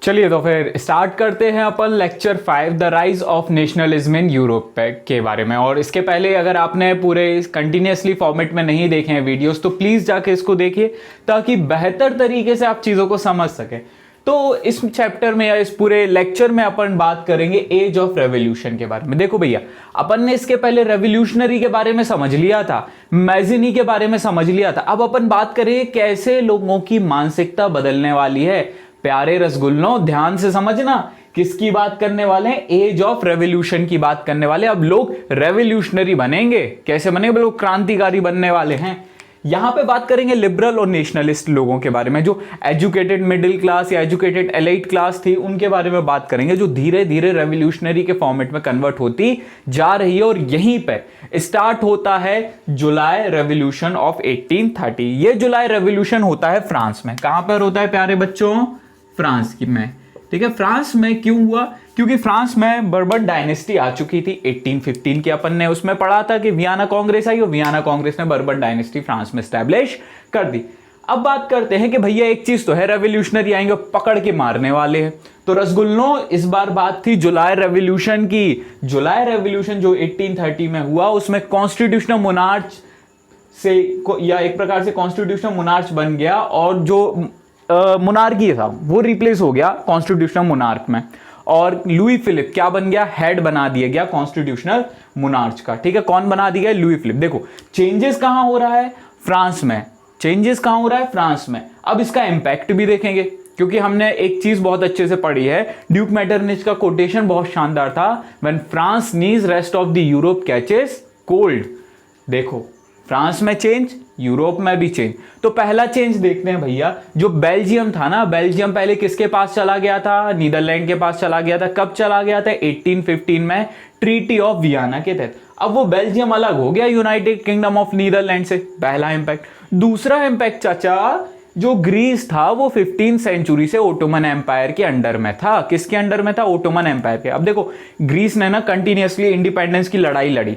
चलिए तो फिर स्टार्ट करते हैं अपन lecture 5 the rise of nationalism in Europe के बारे में। और इसके पहले अगर आपने पूरे कंटिन्यूसली फॉर्मेट में नहीं देखे हैं वीडियोस तो प्लीज़ जाके इसको देखिए ताकि बेहतर तरीके से आप चीज़ों को समझ सकें। तो इस चैप्टर में या इस पूरे लेक्चर में अपन बात करेंगे एज ऑफ रेवोल्यूशन के बारे में। देखो भैया, अपन ने इसके पहले रेवोल्यूशनरी के बारे में समझ लिया था, मैजिनी के बारे में समझ लिया था। अब अपन बात करेंगे कैसे लोगों की मानसिकता बदलने वाली है। प्यारे रसगुल्लों, ध्यान से समझना, किसकी बात करने वाले हैं? एज ऑफ रेवोल्यूशन की बात करने वाले। अब लोग रेवोल्यूशनरी बनेंगे, कैसे बनेंगे? लोग क्रांतिकारी बनने वाले हैं। यहां पे बात करेंगे लिबरल और नेशनलिस्ट लोगों के बारे में, जो एजुकेटेड मिडिल क्लास या एजुकेटेड एलाइट क्लास थी उनके बारे में बात करेंगे, जो धीरे धीरे रेवोल्यूशनरी के फॉर्मेट में कन्वर्ट होती जा रही है। और यहीं पे स्टार्ट होता है जुलाई रेवोल्यूशन ऑफ 1830। ये जुलाई रेवोल्यूशन होता है फ्रांस में। कहां पर होता है प्यारे बच्चों? फ्रांस की में। ठीक है, फ्रांस में क्यों हुआ? क्योंकि फ्रांस में बर्बन डायनेस्टी आ चुकी थी 1815 के। अपन ने उसमें पढ़ा था कि वियना कांग्रेस आई और वियना कांग्रेस ने बर्बन डायनेस्टी फ्रांस में स्टैब्लिश कर दी। अब बात करते हैं कि भैया एक चीज तो है, रेवोल्यूशनरी आएंगे पकड़ के मारने वाले हैं। तो रसगुल्लों, इस बार बात थी जुलाई रेवोल्यूशन की। जुलाई रेवोल्यूशन जो 1830 में हुआ उसमें कॉन्स्टिट्यूशनल मोनार्च से या एक प्रकार से कॉन्स्टिट्यूशनल मोनार्च बन गया और जो मोनार्की था वो रिप्लेस हो गया कॉन्स्टिट्यूशनल मोनार्क में। और लुई फिलिप क्या बन गया? हेड बना दिया गया कॉन्स्टिट्यूशनल मोनार्च का। ठीक है, कौन बना दिया गया? Louis Philippe. देखो चेंजेस कहां हो रहा है? फ्रांस में। चेंजेस कहां हो रहा है? फ्रांस में। अब इसका इंपैक्ट भी देखेंगे क्योंकि हमने एक चीज बहुत अच्छे से पढ़ी है, ड्यूक मेटरनिच का कोटेशन बहुत शानदार था, when France knees rest of the Europe catches cold. देखो फ्रांस में चेंज, यूरोप में भी चेंज। तो पहला चेंज देखते हैं भैया, जो बेल्जियम था ना, बेल्जियम पहले किसके पास चला गया था? नीदरलैंड के पास चला गया था। कब चला गया था? 1815 में ट्रीटी ऑफ वियना के तहत। अब वो बेल्जियम अलग हो गया यूनाइटेड किंगडम ऑफ नीदरलैंड से। पहला इंपैक्ट। दूसरा इंपैक्ट चाचा, जो ग्रीस था वो 15th सेंचुरी से ओटोमन एम्पायर के अंडर में था। किसके अंडर में था? ओटोमन एम्पायर के। अब देखो ग्रीस ने ना कंटिन्यूअसली इंडिपेंडेंस की लड़ाई लड़ी।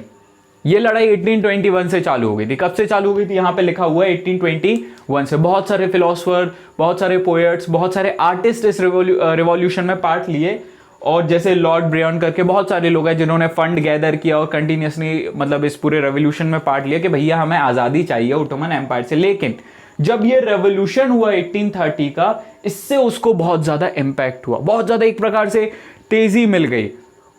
ये लड़ाई 1821 से चालू हो गई थी। कब से चालू हो गई थी? यहां पे लिखा हुआ है 1821 से। बहुत सारे फिलोसोफर, बहुत सारे पोएट्स, बहुत सारे आर्टिस्ट इस रिवॉल्यूशन में पार्ट लिए। और जैसे लॉर्ड ब्रेयन करके बहुत सारे लोग हैं जिन्होंने फंड गैदर किया और कंटिन्यूसली मतलब इस पूरे रेवोल्यूशन में पार्ट लिया कि भैया हमें आज़ादी चाहिए ओटोमन एम्पायर से। लेकिन जब ये रेवोल्यूशन हुआ 1830 का, इससे उसको बहुत ज़्यादा इम्पैक्ट हुआ, बहुत ज़्यादा एक प्रकार से तेज़ी मिल गई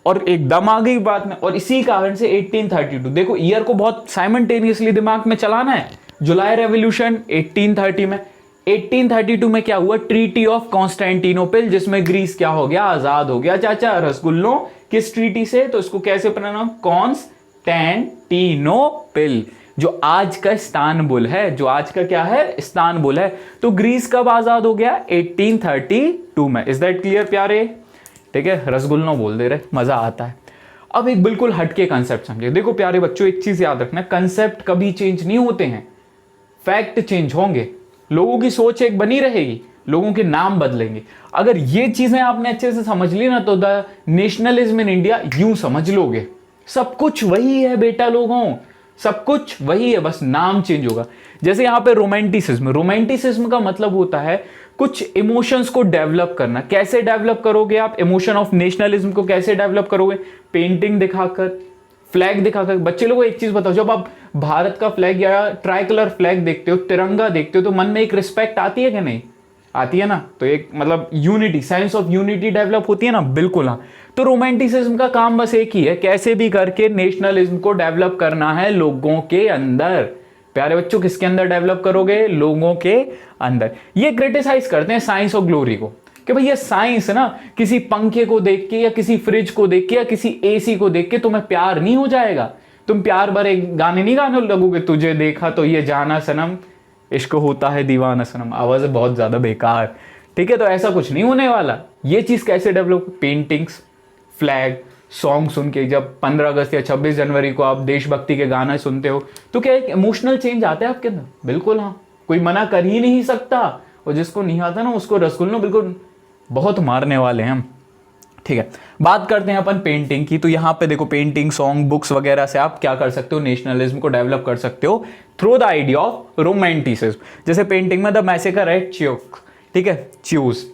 और एकदम आ गई बात में। और इसी कारण से 1832, देखो ईयर को बहुत साइमल्टेनियसली दिमाग में चलाना है। जुलाई रेवोल्यूशन 1830 में। 1832 में क्या हुआ? ट्रीटी ऑफ कॉन्स्टेंटिनोपल, जिसमें ग्रीस क्या हो गया? आजाद हो गया। चाचा रसगुल्लों, किस ट्रीटी से? तो इसको कैसे प्रोनाउंस? कॉन्स्टेंटिनोपल, जो आज का इस्तांबुल है। जो आज का क्या है? इस्तांबुल है। तो ग्रीस कब आजाद हो गया? 1832 में। इज दैट क्लियर प्यारे? ठीक है, रसगुल्लों बोल दे रहे, मजा आता है। अब एक बिल्कुल हटके कंसेप्ट समझिए। देखो प्यारे बच्चों, एक चीज याद रखना, कंसेप्ट कभी चेंज नहीं होते हैं, फैक्ट चेंज होंगे। लोगों की सोच एक बनी रहेगी, लोगों के नाम बदलेंगे। अगर ये चीजें आपने अच्छे से समझ ली ना तो द नेशनलिज्म इन इंडिया यूं समझ लोगे। सब कुछ वही है बेटा लोगों, सब कुछ वही है, बस नाम चेंज होगा। जैसे यहां पे रोमांटिसिज्म, रोमांटिसिज्म का मतलब होता है कुछ इमोशंस को डेवलप करना। कैसे डेवलप करोगे आप इमोशन ऑफ नेशनलिज्म को? कैसे डेवलप करोगे? पेंटिंग दिखाकर, फ्लैग दिखाकर। बच्चे लोगों को एक चीज बताओ, जब आप भारत का फ्लैग या ट्राई कलर फ्लैग देखते हो, तिरंगा देखते हो, तो मन में एक रिस्पेक्ट आती है कि नहीं आती है ना? तो एक मतलब unity, sense of unity develop होती है ना? बिल्कुल हाँ। तो रोमांटिसिज्म का काम बस एक ही है, कैसे भी करके नेशनलिज्म को डेवलप करना है लोगों के अंदर। प्यारे बच्चों, किसके अंदर डेवलप करोगे? लोगों के अंदर। ये क्रिटिसाइज करते हैं साइंस और ग्लोरी को कि भैया साइंस ना किसी पंखे को देख के या किसी फ्रिज को देख के या किसी एसी को देख के तुम्हें प्यार नहीं हो जाएगा। तुम प्यार भरे गाने नहीं गाने लगोगे, तुझे देखा तो ये जाना सनम, इश्क होता है दीवाना सनम। आवाज बहुत ज्यादा बेकार। ठीक है, तो ऐसा कुछ नहीं होने वाला। ये चीज कैसे डेवलप? पेंटिंग्स, फ्लैग, सॉन्ग सुन के। जब 15 अगस्त या 26 जनवरी को आप देशभक्ति के गाना सुनते हो तो क्या एक इमोशनल चेंज आता है आपके अंदर? बिल्कुल हाँ, कोई मना कर ही नहीं सकता। और जिसको नहीं आता ना उसको रसगुल्लों बिल्कुल बहुत मारने वाले हैं हम। ठीक है, बात करते हैं अपन पेंटिंग की। तो यहाँ पे देखो पेंटिंग, सॉन्ग, बुक्स वगैरह से आप क्या कर सकते हो? नेशनलिज्म को डेवलप कर सकते हो through the idea of romanticism. जैसे पेंटिंग में द मैसेकर एट च्यूज, ठीक है, च्यूज,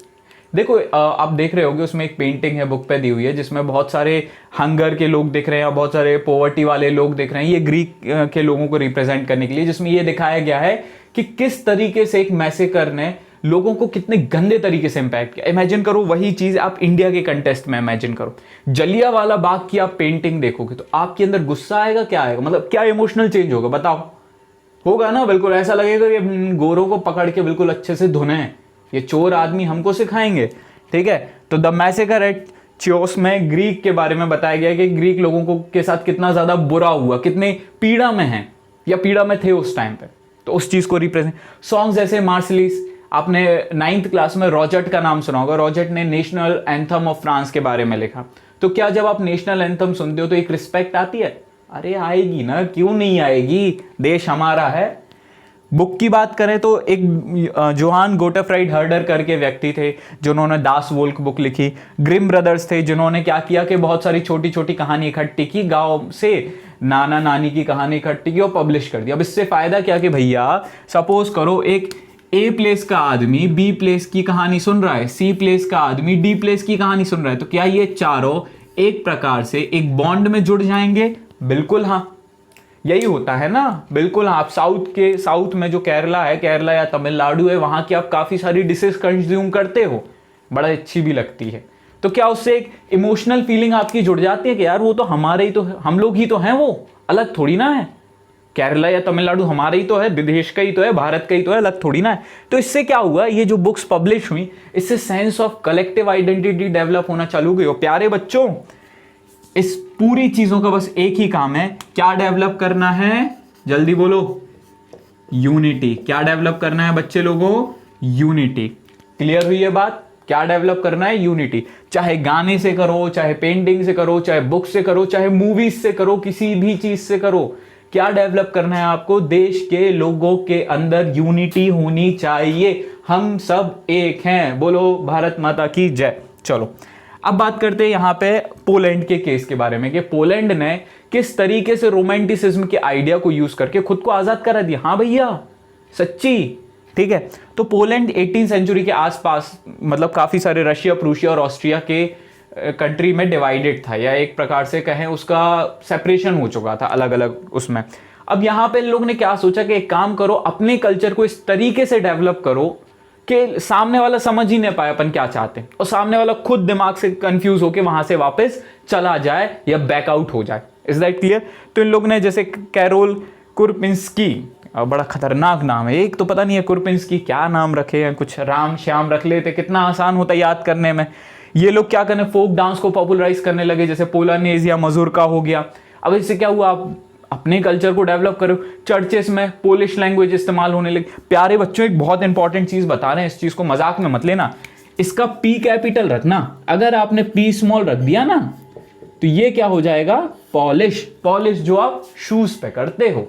देखो आप देख रहे होगे उसमें एक पेंटिंग है, बुक पे दी हुई है, जिसमें बहुत सारे हंगर के लोग दिख रहे हैं और बहुत सारे पॉवर्टी वाले लोग दिख रहे हैं, ये ग्रीक के लोगों को रिप्रेजेंट करने के लिए, जिसमें ये दिखाया गया है कि किस तरीके से एक मैसेकर ने लोगों को कितने गंदे तरीके से इंपैक्ट किया। इमेजिन करो वही चीज आप इंडिया के कंटेस्ट में इमेजिन करो, जलियांवाला बाग की आप पेंटिंग देखोगे तो आपके अंदर गुस्सा आएगा, क्या आएगा, मतलब क्या इमोशनल चेंज होगा बताओ? होगा ना, बिल्कुल ऐसा लगेगा कि गोरों को पकड़ के बिल्कुल अच्छे से धुने, ये चोर आदमी हमको सिखाएंगे। ठीक है, तो द मैसेकर एट चियोस में ग्रीक के बारे में बताया गया कि ग्रीक लोगों को के साथ कितना ज्यादा बुरा हुआ, कितने पीड़ा में हैं या पीड़ा में थे उस टाइम पे, तो उस चीज को रिप्रेजेंट। सॉन्ग जैसे मार्सलिस, आपने 9th क्लास में रॉजर्ट का नाम सुना होगा, रॉजर्ट ने नेशनल एंथम ऑफ फ्रांस के बारे में लिखा। तो क्या जब आप नेशनल एंथम सुनते हो तो एक रिस्पेक्ट आती है? अरे आएगी ना, क्यों नहीं आएगी, देश हमारा है। बुक की बात करें तो एक जोहान गोटफ्राइड हर्डर करके व्यक्ति थे जिन्होंने दास वोल्क बुक लिखी। ग्रिम ब्रदर्स थे जिन्होंने क्या किया कि बहुत सारी छोटी छोटी कहानी इकट्ठी की, गांव से नाना नानी की कहानी इकट्ठी की और पब्लिश कर दी। अब इससे फायदा क्या कि भैया सपोज करो एक ए प्लेस का आदमी बी प्लेस की कहानी सुन रहा है, सी प्लेस का आदमी डी प्लेस की कहानी सुन रहा है, तो क्या ये चारों एक प्रकार से एक बॉन्ड में जुड़ जाएंगे? बिल्कुल हाँ, यही होता है ना, बिल्कुल। आप साउथ में जो केरला है, केरला या तमिलनाडु है, वहां की आप काफी सारी डिशेस कंज्यूम करते हो, बड़ा अच्छी भी लगती है, तो क्या उससे एक इमोशनल फीलिंग आपकी जुड़ जाती है कि यार वो तो हमारे ही तो है, हम लोग ही तो हैं, वो अलग थोड़ी ना है। केरला या तमिलनाडु हमारा ही तो है, विदेश का ही तो है, भारत का ही तो है, अलग थोड़ी ना है। तो इससे क्या हुआ, ये जो बुक्स पब्लिश हुई, इससे sense of collective identity develop होना चालू हुई। प्यारे बच्चों, इस पूरी चीजों का बस एक ही काम है, क्या डेवलप करना है, जल्दी बोलो, यूनिटी। क्या डेवलप करना है बच्चे लोगों? यूनिटी। क्लियर हुई ये बात? क्या डेवलप करना है? यूनिटी। चाहे गाने से करो, चाहे पेंटिंग से करो, चाहे बुक से करो, चाहे मूवीज से करो, किसी भी चीज से करो, क्या डेवलप करना है आपको? देश के लोगों के अंदर यूनिटी होनी चाहिए, हम सब एक हैं। बोलो भारत माता की जय। चलो अब बात करते हैं यहाँ पे पोलैंड के केस के बारे में कि पोलैंड ने किस तरीके से रोमांटिसिज्म के आइडिया को यूज करके खुद को आजाद करा दिया। हाँ भैया सच्ची, ठीक है। तो पोलैंड 18th सेंचुरी के आसपास, मतलब काफी सारे रशिया, प्रूशिया और ऑस्ट्रिया के कंट्री में डिवाइडेड था, या एक प्रकार से कहें उसका सेपरेशन हो चुका था अलग अलग उसमें। अब यहाँ पे लोग ने क्या सोचा कि एक काम करो, अपने कल्चर को इस तरीके से डेवलप करो कि सामने वाला समझ ही नहीं पाए अपन क्या चाहते हैं, और सामने वाला खुद दिमाग से कंफ्यूज होकर वहां से वापस चला जाए या बैकआउट हो जाए। Is that clear? तो इन लोग ने जैसे कैरोल कुरपिंस्की, बड़ा खतरनाक नाम है, एक तो पता नहीं है कुरपिंस्की क्या नाम रखे हैं, कुछ राम श्याम रख लेते, कितना आसान होता है याद करने में। ये लोग क्या करने, फोक डांस को पॉपुलराइज करने लगे, जैसे पोलानेज या मजूरका हो गया। अब इससे क्या हुआ, आप अपने कल्चर को डेवलप करो, चर्चेस में पोलिश लैंग्वेज इस्तेमाल होने लगी। प्यारे बच्चों, एक बहुत इंपॉर्टेंट चीज बता रहे हैं, इस चीज को मजाक में मत लेना, इसका पी कैपिटल रखना। अगर आपने पी स्मॉल रख दिया ना तो ये क्या हो जाएगा, पॉलिश। पॉलिश जो आप शूज पे करते हो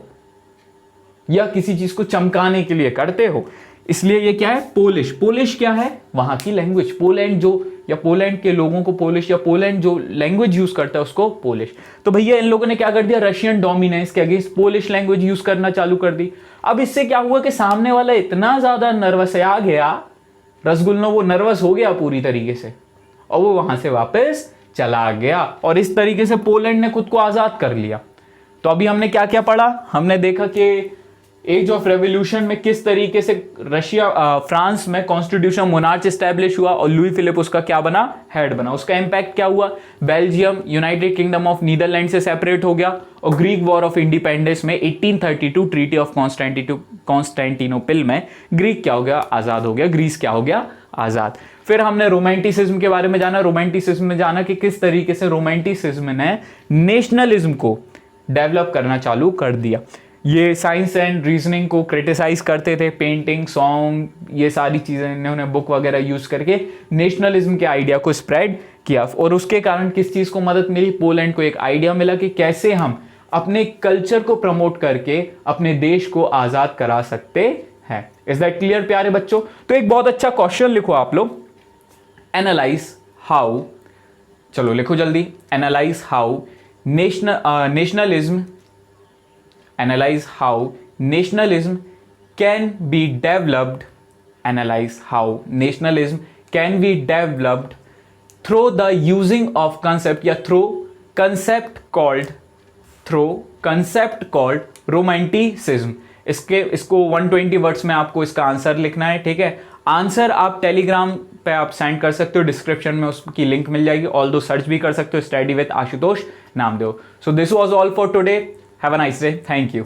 या किसी चीज को चमकाने के लिए करते हो, इसलिए ये क्या है, पोलिश। पोलिश क्या है, वहां की लैंग्वेज। पोलैंड जो, या पोलैंड के लोगों को पोलिश, या पोलैंड जो लैंग्वेज यूज करता है उसको पोलिश। तो भैया इन लोगों ने क्या कर दिया, रशियन डोमिनेंस के अगेंस्ट पोलिश लैंग्वेज यूज करना चालू कर दी। अब इससे क्या हुआ कि सामने वाला इतना ज्यादा नर्वस आ गया, रसगुल्ला वो नर्वस हो गया पूरी तरीके से, और वो वहां से वापस चला गया, और इस तरीके से पोलैंड ने खुद को आजाद कर लिया। तो अभी हमने क्या क्या पढ़ा, हमने देखा कि एज ऑफ रेवोल्यूशन में किस तरीके से फ्रांस में कॉन्स्टिट्यूशन मोनार्च एस्टैब्लिश हुआ और लुई फिलिप उसका क्या बना, हेड बना। उसका इंपैक्ट क्या हुआ, Belgium United Kingdom of Netherland से सेपरेट हो गया, और ग्रीक वॉर ऑफ इंडिपेंडेंस में 1832 ट्रीटी ऑफ कॉन्स्टेंटिनोपल में ग्रीक क्या हो गया, आजाद हो गया, ग्रीस क्या हो गया, आजाद। फिर हमने रोमांटिसिज्म के बारे में जाना, रोमांटिसिज्म में जाना कि किस तरीके से रोमांटिसिज्म ने नेशनलिज्म को डेवलप करना चालू कर दिया। ये साइंस एंड रीजनिंग को क्रिटिसाइज करते थे, पेंटिंग, सॉन्ग, ये सारी चीजें इन्होंने बुक वगैरह यूज करके नेशनलिज्म के आइडिया को स्प्रेड किया। और उसके कारण किस चीज को मदद मिली, पोलैंड को एक आइडिया मिला कि कैसे हम अपने कल्चर को प्रमोट करके अपने देश को आजाद करा सकते हैं। इज दैट क्लियर प्यारे बच्चों? तो एक बहुत अच्छा क्वेश्चन लिखो आप लोग, एनालाइज हाउ, चलो लिखो जल्दी, analyse how nationalism, analyze how nationalism can be developed, analyze how nationalism can be developed through the using of concept या थ्रू कंसेप्ट कॉल्ड रोमांटिसिज्म। इसको 120 वर्ड्स में आपको इसका आंसर लिखना है, ठीक है। आंसर आप टेलीग्राम पे आप सेंड कर सकते हो, डिस्क्रिप्शन में उसकी लिंक मिल जाएगी। ऑल दो सर्च भी कर सकते हो, study with Ashutosh Namdev. So this was all for today, have a nice day, thank you.